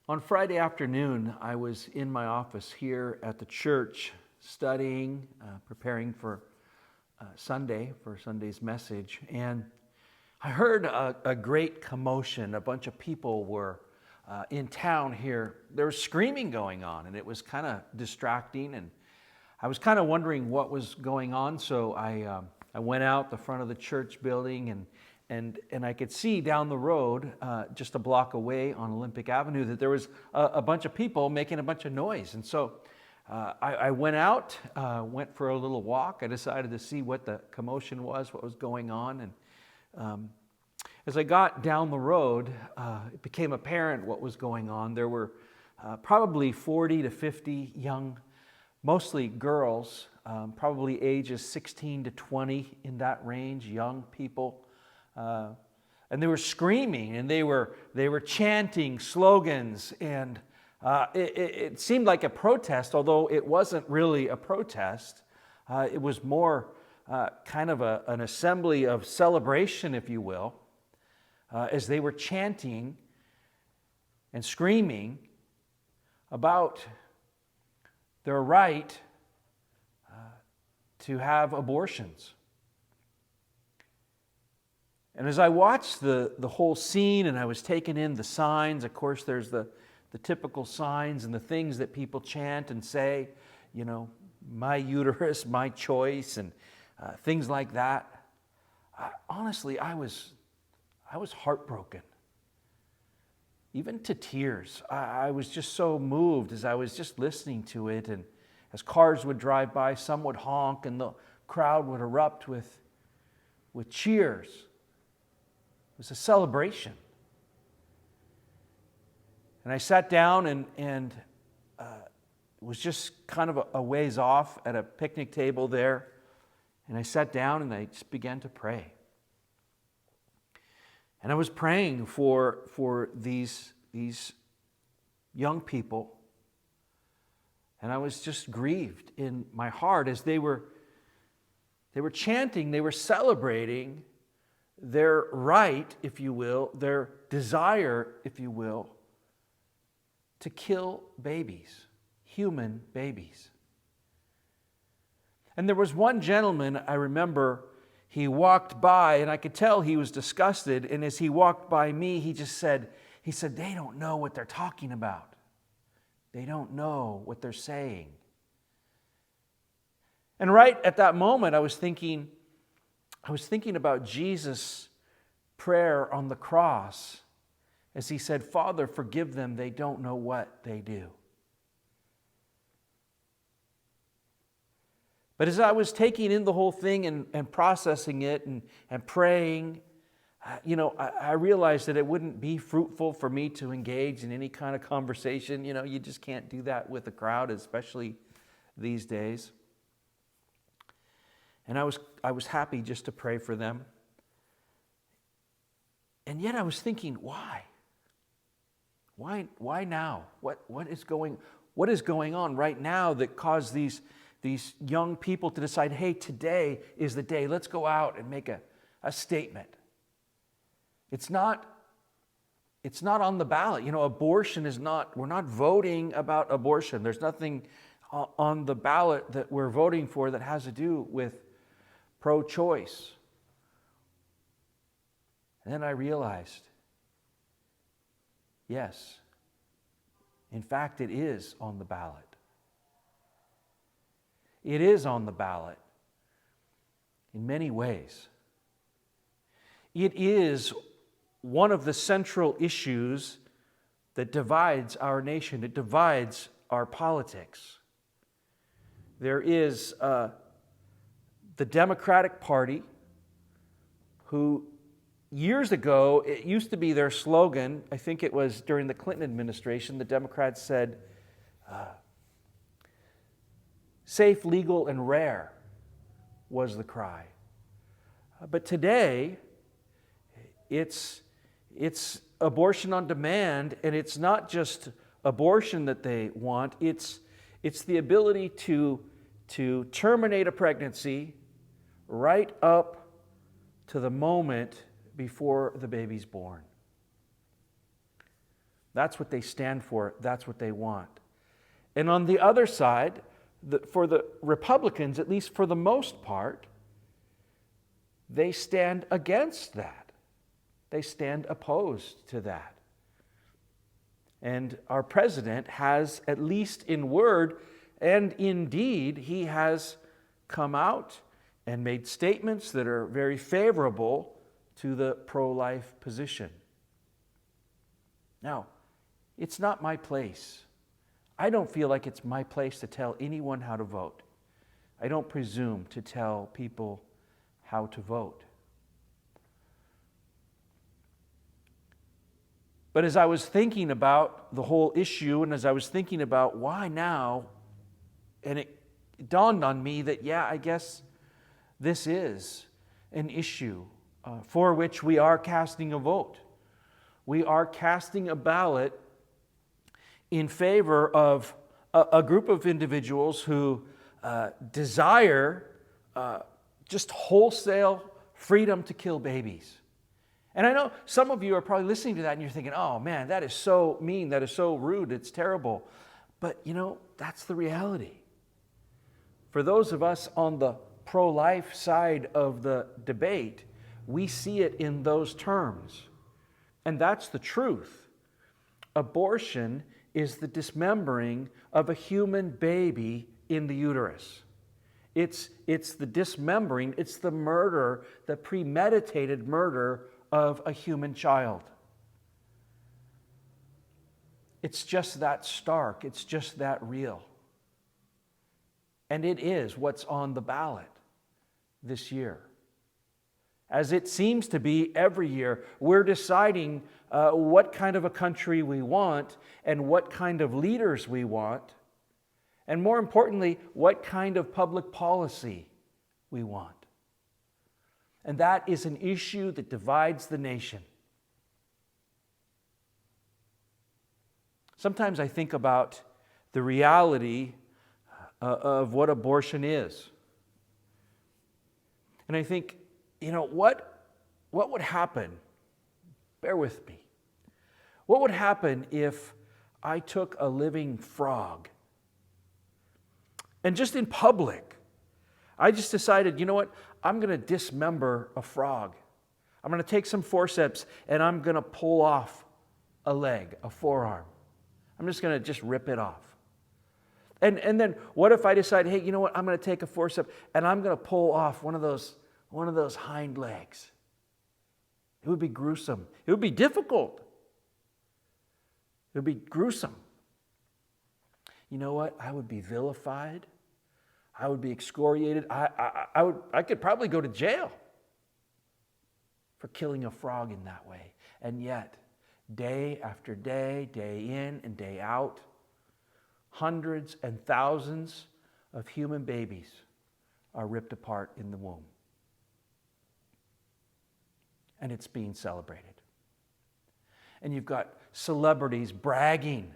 On Friday afternoon, I was in my office here at the church studying, preparing for Sunday's message, and I heard a great commotion. A bunch of people were in town here. There was screaming going on, and it was kind of distracting, and I was kind of wondering what was going on, so I went out the front of the church building, and I could see down the road, just a block away on Olympic Avenue, that there was a bunch of people making a bunch of noise. And so I went out, went for a little walk. I decided to see what the commotion was, what was going on. And as I got down the road, it became apparent what was going on. There were probably 40 to 50 young, mostly girls, probably ages 16 to 20, in that range, young people. And they were screaming, and they were chanting slogans, and it seemed like a protest, although it wasn't really a protest. It was more kind of an assembly of celebration, if you will, as they were chanting and screaming about their right to have abortions. And as I watched the whole scene, and I was taking in the signs, of course there's the typical signs and the things that people chant and say, you know, my uterus, my choice, and things like that. Honestly, I was heartbroken, even to tears. I was just so moved as I was just listening to it, and as cars would drive by, some would honk, and the crowd would erupt with cheers. It was a celebration. And I sat down and was just kind of a ways off at a picnic table there. And I sat down and I just began to pray. And I was praying for these young people. And I was just grieved in my heart as they were chanting, they were celebrating their right, if you will, their desire, if you will, to kill babies, human babies. And there was one gentleman, I remember, he walked by, and I could tell he was disgusted, and as he walked by me, he said, they don't know what they're talking about. They don't know what they're saying. And right at that moment, I was thinking about Jesus' prayer on the cross as he said, Father, forgive them, they don't know what they do. But as I was taking in the whole thing and processing it and praying, I realized that it wouldn't be fruitful for me to engage in any kind of conversation. You know, you just can't do that with a crowd, especially these days. And I was happy just to pray for them. And yet I was thinking, why? Why now? What is going on right now that caused these young people to decide, hey, today is the day. Let's go out and make a statement. It's not on the ballot. You know, abortion is not, we're not voting about abortion. There's nothing on the ballot that we're voting for that has to do with pro-choice. And then I realized, yes, in fact, it is on the ballot. It is on the ballot in many ways. It is one of the central issues that divides our nation. It divides our politics. There is the Democratic Party, who years ago, it used to be their slogan, I think it was during the Clinton administration, the Democrats said, safe, legal, and rare was the cry. But today, it's abortion on demand, and it's not just abortion that they want, it's the ability to terminate a pregnancy right up to the moment before the baby's born. That's what they stand for. That's what they want. And on the other side, for the Republicans, at least for the most part, they stand against that. They stand opposed to that. And our president has, at least in word and in deed, he has come out and made statements that are very favorable to the pro-life position. Now, it's not my place. I don't feel like it's my place to tell anyone how to vote. I don't presume to tell people how to vote. But as I was thinking about the whole issue, and as I was thinking about why now, and it dawned on me that, yeah, I guess this is an issue for which we are casting a vote. We are casting a ballot in favor of a group of individuals who desire just wholesale freedom to kill babies. And I know some of you are probably listening to that and you're thinking, oh man, that is so mean, that is so rude, it's terrible. But you know, that's the reality. For those of us on the pro-life side of the debate, we see it in those terms. And that's the truth. Abortion is the dismembering of a human baby in the uterus. It's the dismembering, it's the murder, the premeditated murder of a human child. It's just that stark, it's just that real. And it is what's on the ballot this year. As it seems to be every year, we're deciding what kind of a country we want and what kind of leaders we want, and more importantly, what kind of public policy we want. And that is an issue that divides the nation. Sometimes I think about the reality of what abortion is. And I think, you know, what would happen? Bear with me. What would happen if I took a living frog and just in public, I just decided, you know what? I'm going to dismember a frog. I'm going to take some forceps and I'm going to pull off a leg, a forearm. I'm just going to just rip it off. And then what if I decide, hey, you know what? I'm going to take a forceps and I'm going to pull off one of those hind legs. It would be gruesome. It would be difficult. It would be gruesome. You know what? I would be vilified. I would be excoriated. I could probably go to jail for killing a frog in that way. And yet, day after day, day in and day out, hundreds and thousands of human babies are ripped apart in the womb. And it's being celebrated. And you've got celebrities bragging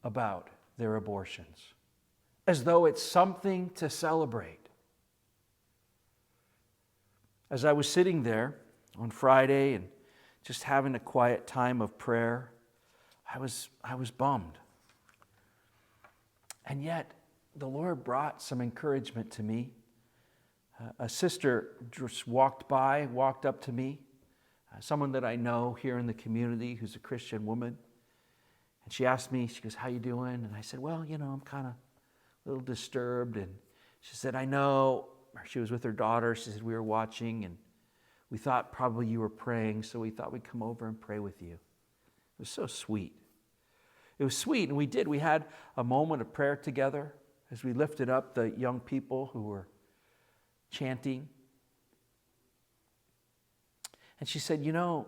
about their abortions as though it's something to celebrate. As I was sitting there on Friday and just having a quiet time of prayer, I was bummed. And yet, the Lord brought some encouragement to me. A sister just walked up to me, someone that I know here in the community who's a Christian woman. And she asked me, she goes, how you doing? And I said, well, you know, I'm kind of a little disturbed. And she said, I know. She was with her daughter. She said, we were watching and we thought probably you were praying, so we thought we'd come over and pray with you. It was so sweet. It was sweet, and we did. We had a moment of prayer together as we lifted up the young people who were chanting. And she said, you know,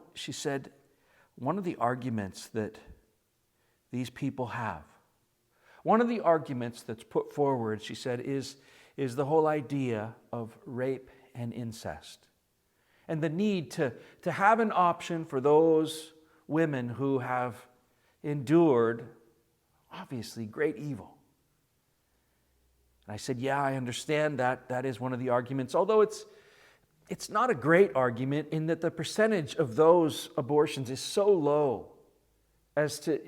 one of the arguments that these people have, one of the arguments that's put forward, she said, is the whole idea of rape and incest. And the need to have an option for those women who have endured, obviously, great evil. And I said, yeah, I understand that. That is one of the arguments, although it's not a great argument in that the percentage of those abortions is so low as to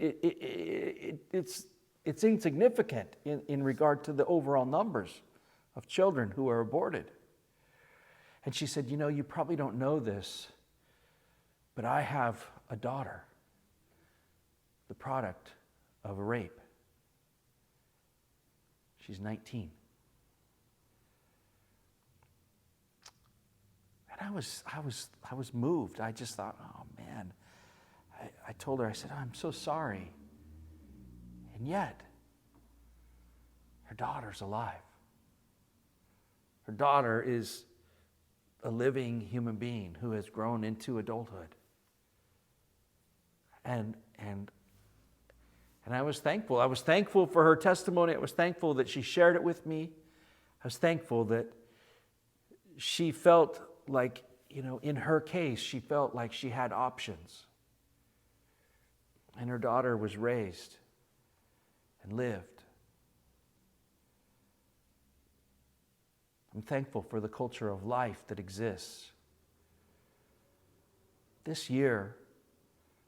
it's insignificant in regard to the overall numbers of children who are aborted. And she said, you probably don't know this, but I have a daughter, the product of a rape. She's 19. And I was moved. I just thought, oh man. I told her, I said, I'm so sorry. And yet, her daughter's alive. Her daughter is a living human being who has grown into adulthood. And I was thankful. I was thankful for her testimony. I was thankful that she shared it with me. I was thankful that she felt like, in her case, she felt like she had options. And her daughter was raised and lived. I'm thankful for the culture of life that exists. This year,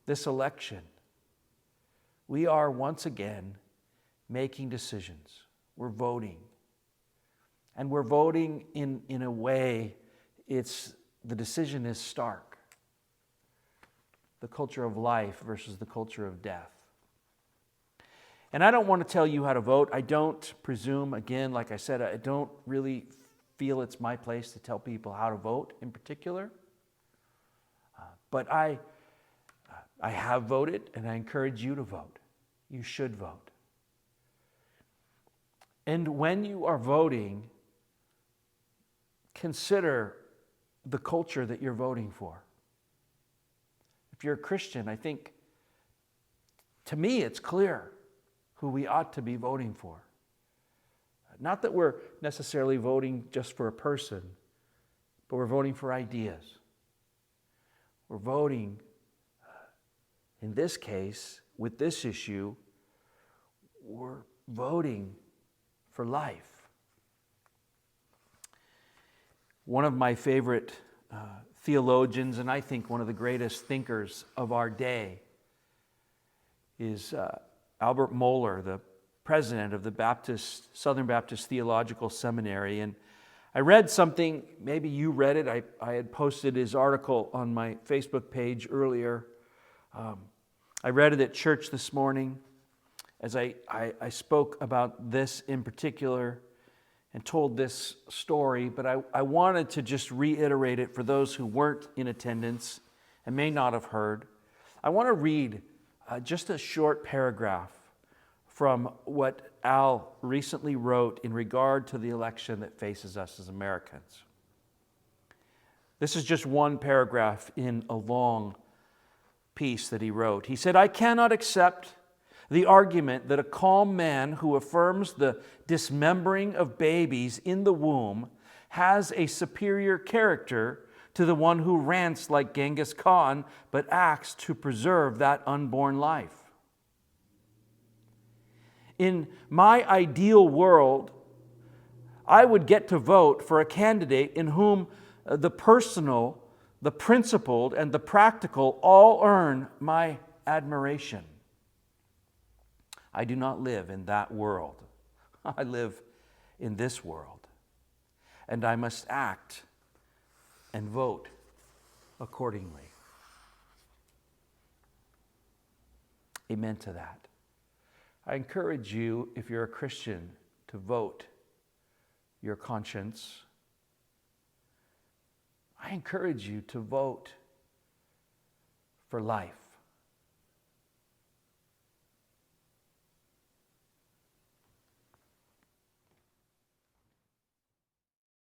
this election, we are once again making decisions. We're voting. And we're voting in a way, the decision is stark. The culture of life versus the culture of death. And I don't want to tell you how to vote. I don't presume, again, like I said, I don't really feel it's my place to tell people how to vote in particular. But I have voted, and I encourage you to vote. You should vote. And when you are voting, consider the culture that you're voting for. If you're a Christian, I think, to me, it's clear who we ought to be voting for. Not that we're necessarily voting just for a person, but we're voting for ideas. We're voting, in this case, with this issue, we're voting for life. One of my favorite theologians, and I think one of the greatest thinkers of our day, is Albert Mohler, the president of the Southern Baptist Theological Seminary. And I read something, maybe you read it, I had posted his article on my Facebook page earlier. I read it at church this morning as I spoke about this in particular and told this story, but I wanted to just reiterate it for those who weren't in attendance and may not have heard. I want to read just a short paragraph from what Al recently wrote in regard to the election that faces us as Americans. This is just one paragraph in a long piece that he wrote. He said, "I cannot accept the argument that a calm man who affirms the dismembering of babies in the womb has a superior character to the one who rants like Genghis Khan but acts to preserve that unborn life. In my ideal world, I would get to vote for a candidate in whom the personal, the principled, and the practical all earn my admiration. I do not live in that world. I live in this world. And I must act and vote accordingly." Amen to that. I encourage you, if you're a Christian, to vote your conscience. I encourage you to vote for life.